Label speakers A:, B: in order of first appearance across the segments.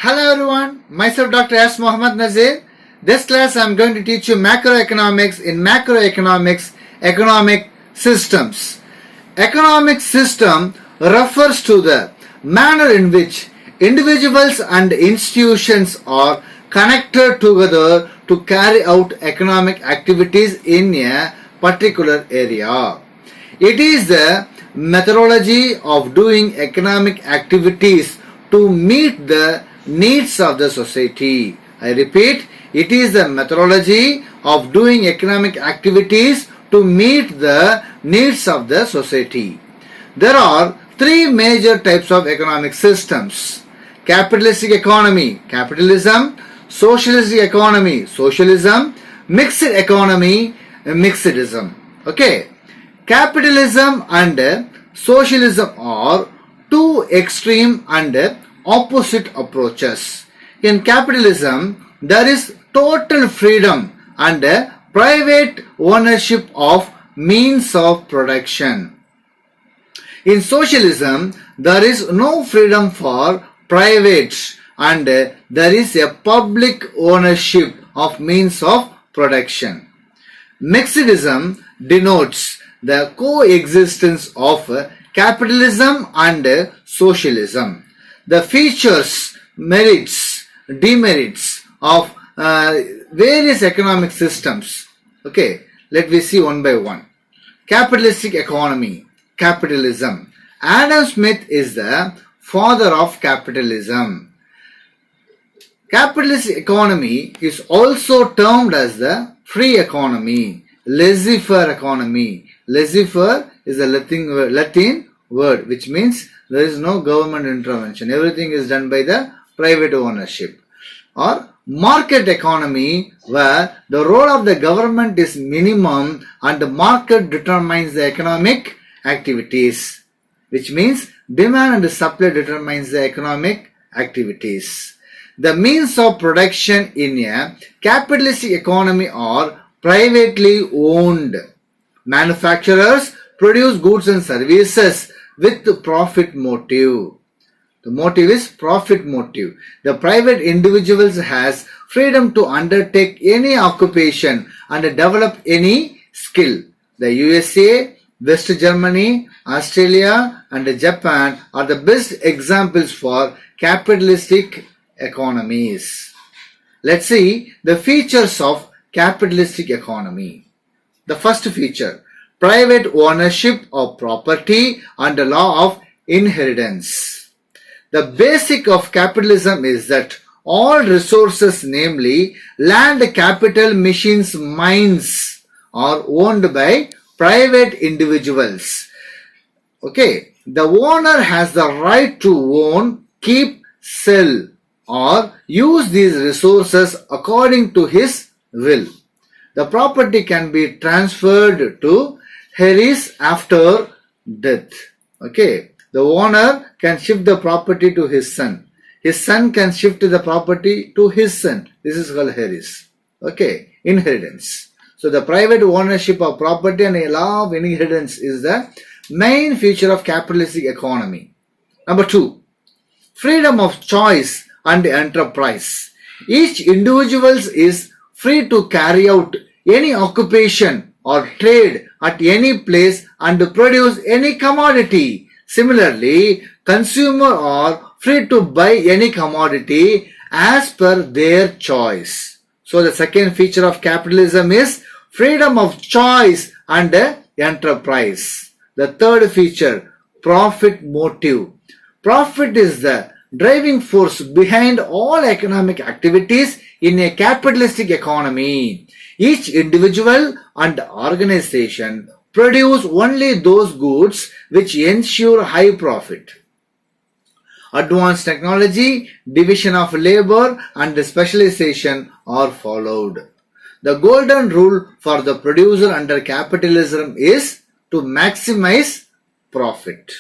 A: Hello everyone, myself Dr. S. MOHAMED NAZEER. This class I am going to teach you macroeconomics in macroeconomics economic systems. Economic system refers to the manner in which individuals and institutions are connected together to carry out economic activities in a particular area. It is the methodology of doing economic activities to meet the needs of the society. I repeat, it is the methodology of doing economic activities to meet the needs of the society. There are three major types of economic systems: capitalistic economy, capitalism; socialistic economy, socialism; mixed economy, mixedism. Okay, capitalism and socialism are two extreme and opposite approaches. In capitalism, there is total freedom and private ownership of means of production. In socialism, there is no freedom for privates and there is a public ownership of means of production. Mixedism denotes the coexistence of capitalism and socialism. The features, merits, demerits of various economic systems. Okay, let me see one by one. Capitalistic economy, capitalism. Adam Smith is the father of capitalism. Capitalist economy is also termed as the free economy, laissez-faire economy. Laissez-faire is a Latin word which means there is no government intervention. Everything is done by the private ownership. Or market economy, where the role of the government is minimum and the market determines the economic activities, which means demand and supply determines the economic activities. The means of production in a capitalistic economy are privately owned. Manufacturers produce goods and services with profit motive. The motive is profit motive. The private individuals has freedom to undertake any occupation and develop any skill. The USA, West Germany, Australia and Japan are the best examples for capitalistic economies. Let's see the features of capitalistic economy. The first feature: private ownership of property and the law of inheritance. The basic of capitalism is that all resources, namely land, capital, machines, mines, are owned by private individuals. Okay, the owner has the right to own, keep, sell, or use these resources according to his will. The property can be transferred to heirs after death. Okay, the owner can shift the property to his son. His son can shift the property to his son. This is called heirs. Okay, inheritance. So the private ownership of property and a law of inheritance is the main feature of capitalistic economy. Number two, freedom of choice and enterprise. Each individual is free to carry out any occupation or trade at any place and produce any commodity. Similarly, consumers are free to buy any commodity as per their choice. So the second feature of capitalism is freedom of choice and enterprise. The third feature, profit motive. Profit is the driving force behind all economic activities in a capitalistic economy. Each individual and organization produce only those goods which ensure high profit. Advanced technology, division of labor and specialization are followed. The golden rule for the producer under capitalism is to maximize profit.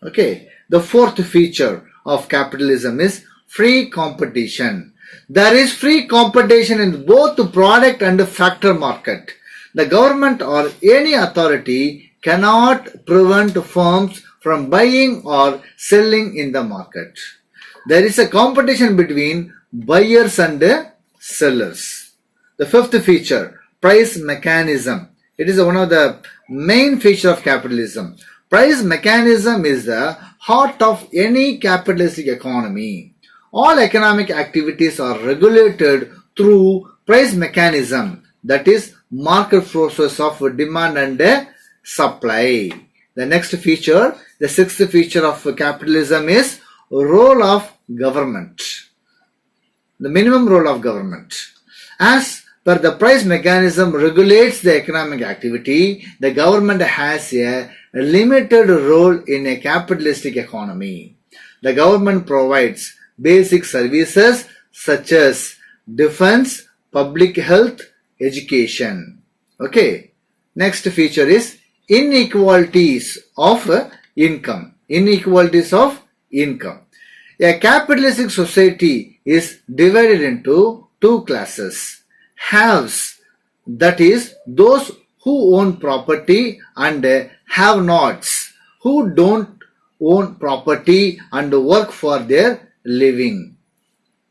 A: Okay, the fourth feature of capitalism is free competition. There is free competition in both the product and the factor market. The government or any authority cannot prevent firms from buying or selling in the market. There is a competition between buyers and sellers. The fifth feature, price mechanism. It is one of the main features of capitalism. Price mechanism is the heart of any capitalistic economy. All economic activities are regulated through price mechanism, that is market forces of demand and supply. The next feature, the sixth feature of capitalism is role of government. The minimum role of government. As per the price mechanism regulates the economic activity, the government has a limited role in a capitalistic economy. The government provides basic services such as defense, public health, education. Okay. Next feature is inequalities of income. Inequalities of income. A capitalistic society is divided into two classes. Haves, that is, those who own property, and have-nots, who don't own property and work for their living.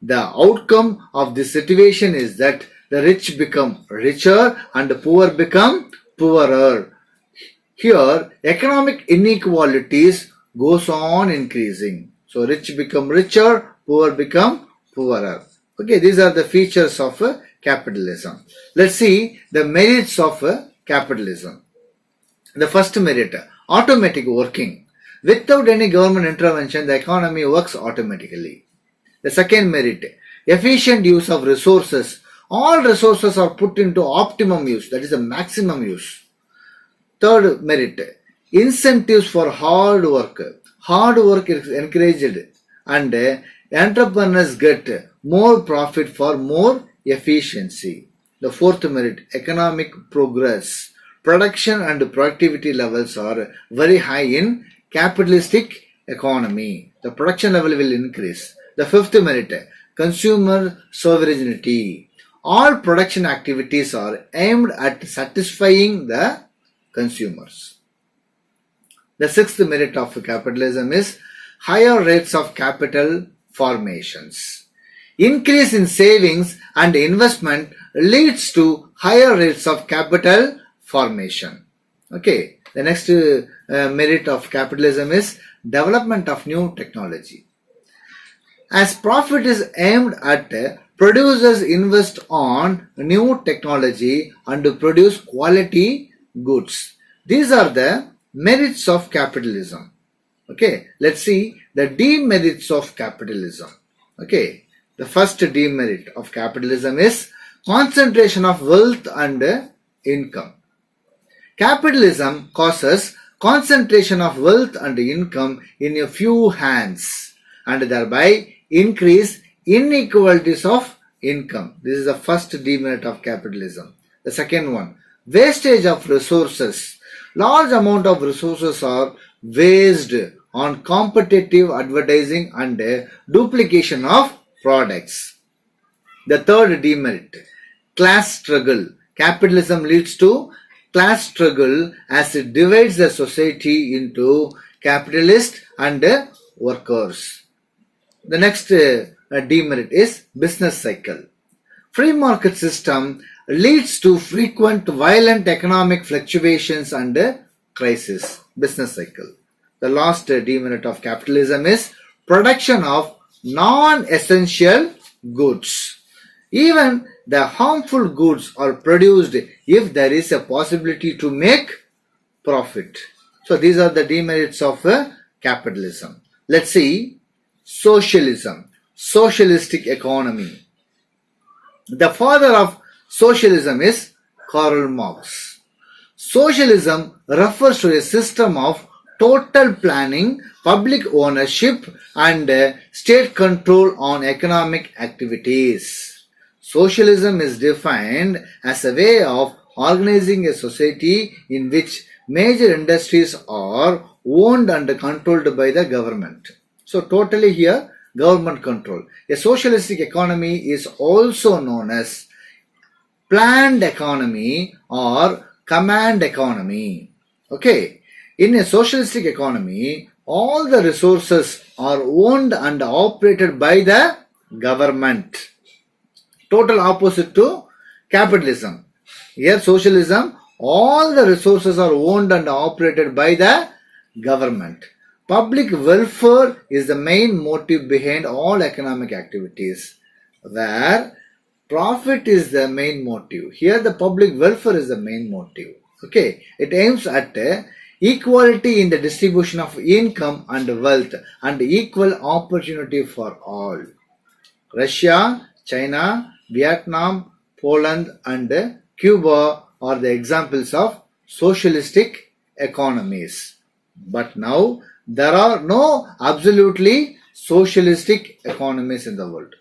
A: The outcome of this situation is that the rich become richer and the poor become poorer. Here, economic inequalities goes on increasing. So, rich become richer, poor become poorer. Okay, these are the features of capitalism. Let's see the merits of capitalism. The first merit, automatic working. Without any government intervention, the economy works automatically. The second merit, efficient use of resources. All resources are put into optimum use, that is the maximum use. Third merit, incentives for hard work. Hard work is encouraged and entrepreneurs get more profit for more efficiency. The fourth merit, economic progress. Production and productivity levels are very high in capitalistic economy. The production level will increase. The fifth merit, consumer sovereignty. All production activities are aimed at satisfying the consumers. The sixth merit of capitalism is higher rates of capital formations. Increase in savings and investment leads to higher rates of capital formation. Okay, the next merit of capitalism is development of new technology. As profit is aimed at, producers invest on new technology and produce quality goods. These are the merits of capitalism. Okay, let's see the demerits of capitalism. Okay, the first demerit of capitalism is concentration of wealth and income. Capitalism causes concentration of wealth and income in a few hands and thereby increase inequalities of income. This is the first demerit of capitalism. The second one, wastage of resources. Large amount of resources are wasted on competitive advertising and duplication of products. The third demerit, class struggle. Capitalism leads to class struggle as it divides the society into capitalists and workers. The next demerit is business cycle. Free market system leads to frequent violent economic fluctuations and crisis. Business cycle. The last demerit of capitalism is production of non-essential goods. Even the harmful goods are produced if there is a possibility to make profit. So these are the demerits of capitalism. Let's see socialism, socialistic economy. The father of socialism is Karl Marx. Socialism refers to a system of total planning, public ownership and state control on economic activities. Socialism is defined as a way of organizing a society in which major industries are owned and controlled by the government. So totally here government control. A socialistic economy is also known as planned economy or command economy. Okay. In a socialistic economy, all the resources are owned and operated by the government. Total opposite to capitalism. Here socialism, all the resources are owned and operated by the government. Public welfare is the main motive behind all economic activities, where profit is the main motive. Here the public welfare is the main motive. Okay, it aims at equality in the distribution of income and wealth and equal opportunity for all. Russia, China, Vietnam, Poland and Cuba are the examples of socialistic economies. But now there are no absolutely socialistic economies in the world.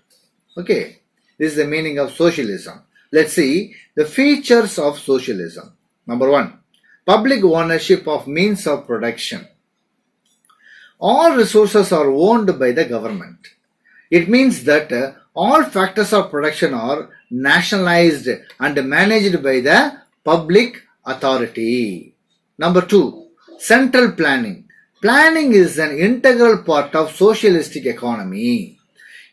A: Okay, this is the meaning of socialism. Let's see the features of socialism. Number one, public ownership of means of production. All resources are owned by the government. It means that all factors of production are nationalized and managed by the public authority. Number two, central planning. Planning is an integral part of socialistic economy.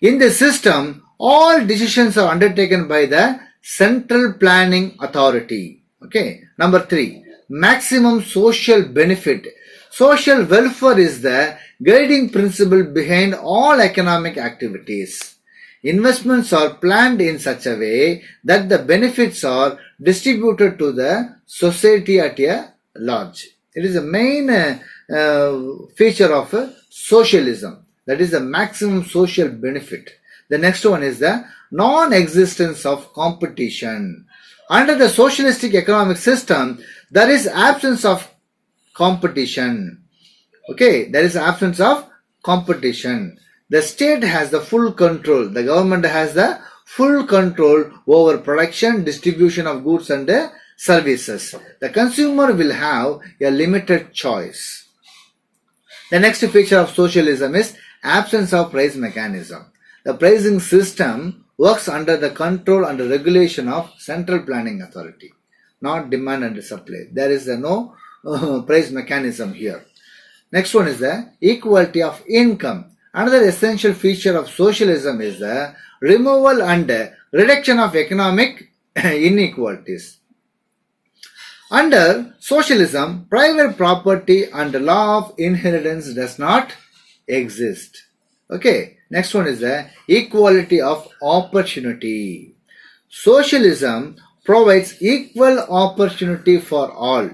A: In the system, all decisions are undertaken by the central planning authority. Okay. Number three, maximum social benefit. Social welfare is the guiding principle behind all economic activities. Investments are planned in such a way that the benefits are distributed to the society at a large. It is a main feature of socialism. That is the maximum social benefit. The next one is the non-existence of competition. Under the socialistic economic system, there is absence of competition. Okay, there is absence of competition. The state has the full control. The government has the full control over production, distribution of goods and services. The consumer will have a limited choice. The next feature of socialism is absence of price mechanism. The pricing system works under the control and regulation of central planning authority, not demand and supply. There is no price mechanism here. Next one is the equality of income. Another essential feature of socialism is the removal and reduction of economic inequalities. Under socialism, private property and law of inheritance does not exist. Okay, next one is the equality of opportunity. Socialism provides equal opportunity for all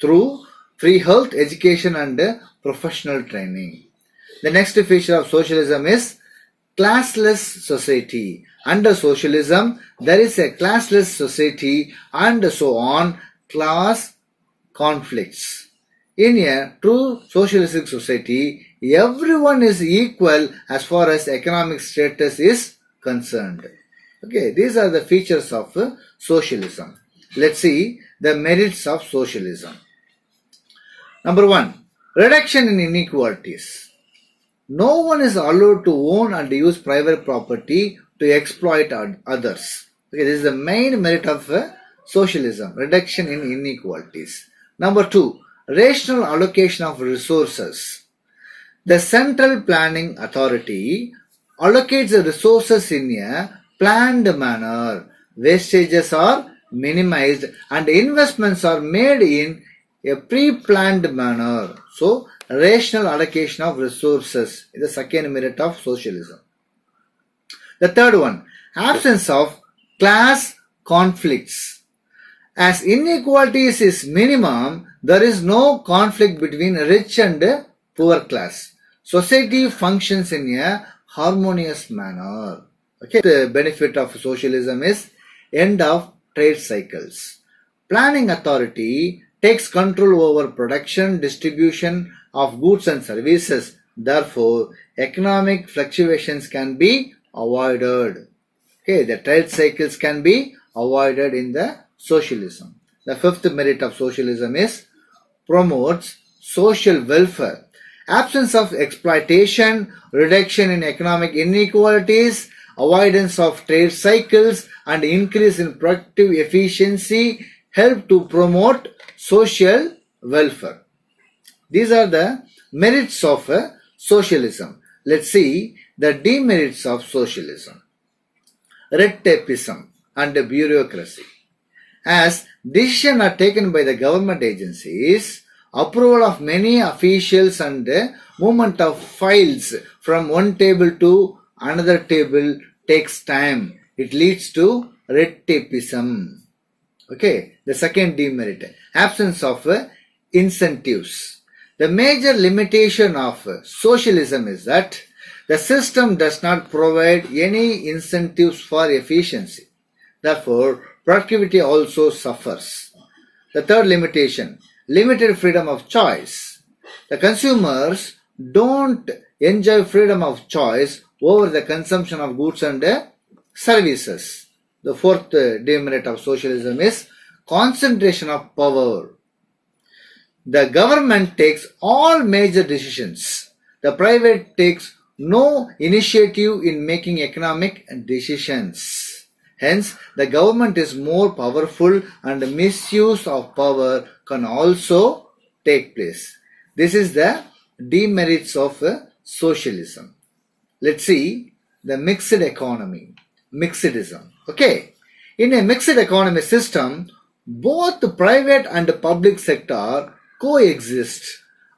A: through free health, education and professional training. The next feature of socialism is classless society. Under socialism, there is a classless society and so on, class conflicts. In a true socialistic society, everyone is equal as far as economic status is concerned. Okay, these are the features of socialism. Let's see the merits of socialism. Number one, reduction in inequalities. No one is allowed to own and use private property to exploit others. Okay, this is the main merit of socialism, reduction in inequalities. Number two, rational allocation of resources. The central planning authority allocates the resources in a planned manner. Wastages are minimized and investments are made in a pre-planned manner. So, rational allocation of resources is the second merit of socialism. The third one, absence of class conflicts. As inequalities is minimum, there is no conflict between rich and poor class. Society functions in a harmonious manner. Okay. The benefit of socialism is end of trade cycles. Planning authority takes control over production, distribution of goods and services. Therefore, economic fluctuations can be avoided. Okay, the trade cycles can be avoided in the socialism. The fifth merit of socialism is promotes social welfare. Absence of exploitation, reduction in economic inequalities, avoidance of trade cycles, and increase in productive efficiency help to promote social welfare. These are the merits of socialism. Let's see the demerits of socialism. Red tapeism and bureaucracy. As decisions are taken by the government agencies, approval of many officials and movement of files from one table to another table takes time. It leads to red tapeism. Okay, the second demerit, absence of incentives. The major limitation of socialism is that the system does not provide any incentives for efficiency. Therefore, productivity also suffers. The third limitation, limited freedom of choice. The consumers don't enjoy freedom of choice over the consumption of goods and services. The fourth demerit of socialism is concentration of power. The government takes all major decisions. The private takes no initiative in making economic decisions. Hence, the government is more powerful and misuse of power can also take place. This is the demerits of socialism. Let's see the mixed economy, mixedism. Okay, in a mixed economy system, both the private and the public sector coexist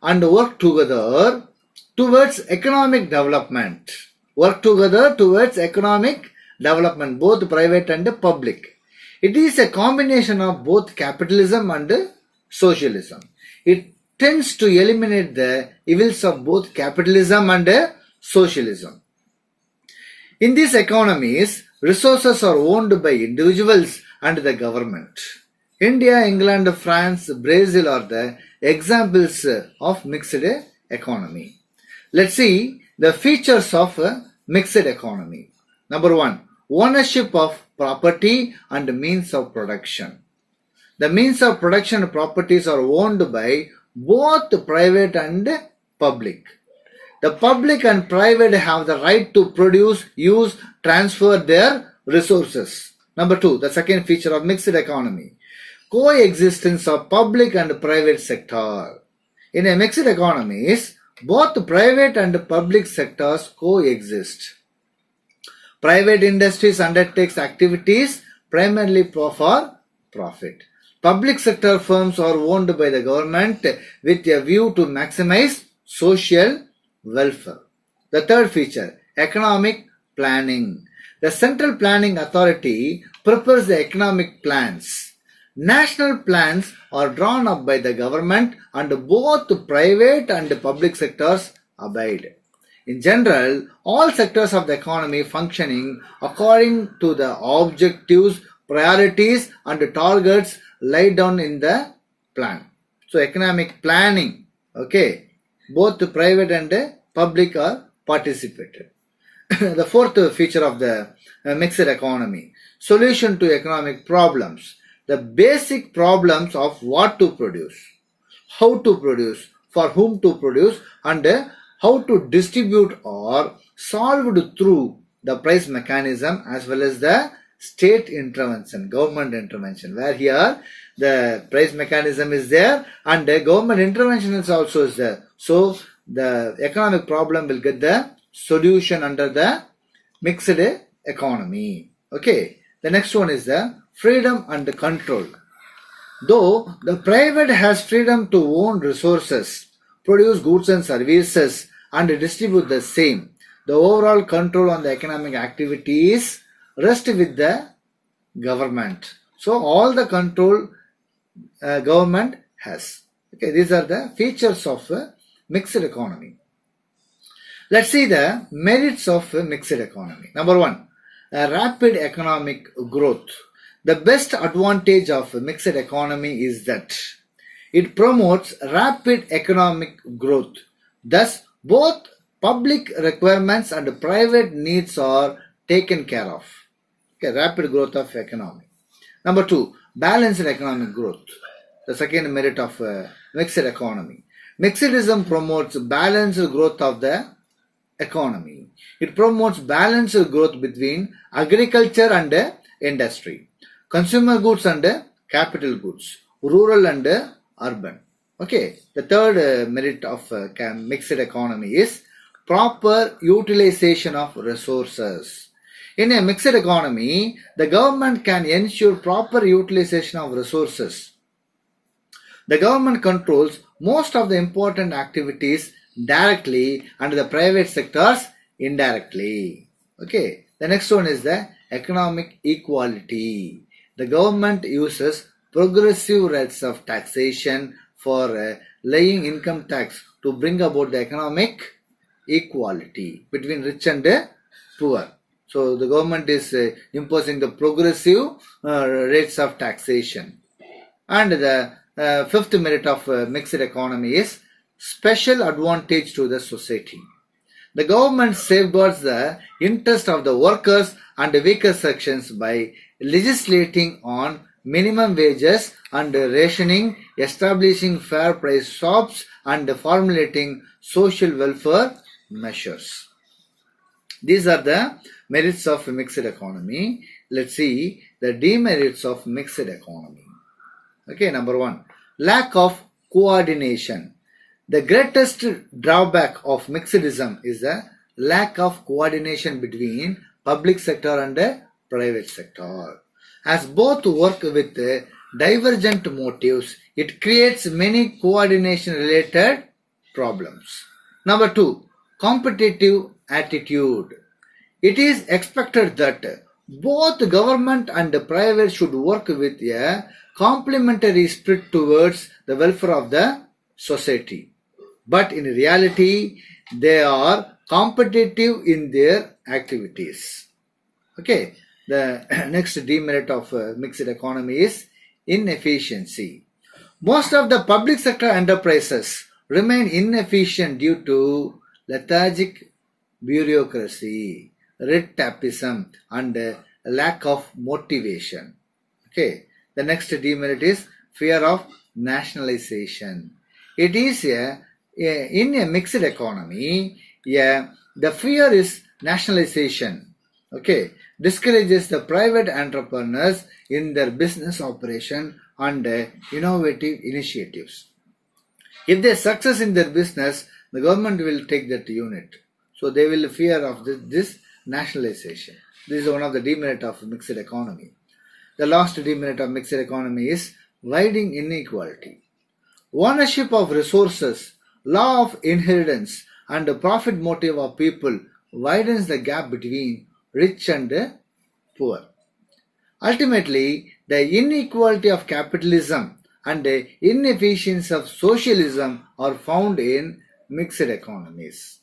A: and work together towards economic development. Work together towards economic development, both private and public. It is a combination of both capitalism and socialism. It tends to eliminate the evils of both capitalism and socialism. In these economies, resources are owned by individuals and the government. India, England, France, Brazil are the examples of mixed economy. Let's see the features of mixed economy. Number one, ownership of property and means of production. The means of production properties are owned by both private and public. The public and private have the right to produce, use, transfer their resources. Number two, the second feature of mixed economy, coexistence of public and private sector. In a mixed economy, both private and public sectors coexist. Private industries undertakes activities primarily for profit. Public sector firms are owned by the government with a view to maximize social welfare. The third feature, economic planning. The Central Planning Authority prepares the economic plans. National plans are drawn up by the government and both private and public sectors abide. In general, all sectors of the economy functioning according to the objectives, priorities and targets laid down in the plan. So economic planning, okay, both the private and public are participated. The fourth feature of the mixed economy, solution to economic problems. The basic problems of what to produce, how to produce, for whom to produce, and how to distribute are solved through the price mechanism as well as the state intervention, government intervention, where here the price mechanism is there and the government intervention is also is there. So the economic problem will get the solution under the mixed economy. Okay, the next one is the freedom and control. Though the private has freedom to own resources, produce goods and services and distribute the same, the overall control on the economic activities rests with the government. So all the control government has. Okay, these are the features of mixed economy. Let's see the merits of mixed economy. Number one, rapid economic growth. The best advantage of mixed economy is that it promotes rapid economic growth. Thus, both public requirements and private needs are taken care of. Okay, rapid growth of economy. Number two, balanced economic growth. The second merit of mixed economy. Mixedism promotes balanced growth of the economy. It promotes balanced growth between agriculture and industry, consumer goods and capital goods, rural and urban. Okay, the third merit of mixed economy is proper utilization of resources. In a mixed economy, the government can ensure proper utilization of resources. The government controls most of the important activities directly and the private sectors indirectly. Okay, the next one is the economic equality. The government uses progressive rates of taxation for laying income tax to bring about the economic equality between rich and poor. So the government is imposing the progressive rates of taxation. And the fifth merit of mixed economy is special advantage to the society. The government safeguards the interest of the workers and the weaker sections by legislating on minimum wages and rationing, establishing fair price shops, and formulating social welfare measures. These are the merits of mixed economy. Let's see the demerits of mixed economy. Okay, number one, lack of coordination. The greatest drawback of mixedism is the lack of coordination between public sector and the private sector. As both work with divergent motives, it creates many coordination related problems. Number two, competitive attitude. It is expected that both government and the private should work with a complementary spirit towards the welfare of the society. But in reality, they are competitive in their activities. Okay, the next demerit of mixed economy is inefficiency. Most of the public sector enterprises remain inefficient due to lethargic bureaucracy, red tapeism, and lack of motivation. Okay, the next demerit is fear of nationalization. It is in a mixed economy, the fear is nationalization. Okay, discourages the private entrepreneurs in their business operation and innovative initiatives. If they success in their business, the government will take that unit. So they will fear of this nationalization. This is one of the demerit of mixed economy. The last demerit of mixed economy is widening inequality. Ownership of resources, law of inheritance, and the profit motive of people widens the gap between rich and poor. Ultimately, the inequality of capitalism and the inefficiency of socialism are found in mixed economies.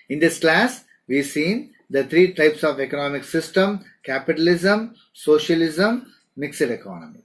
A: In this class, we've seen the three types of economic system: capitalism, socialism, mixed economy.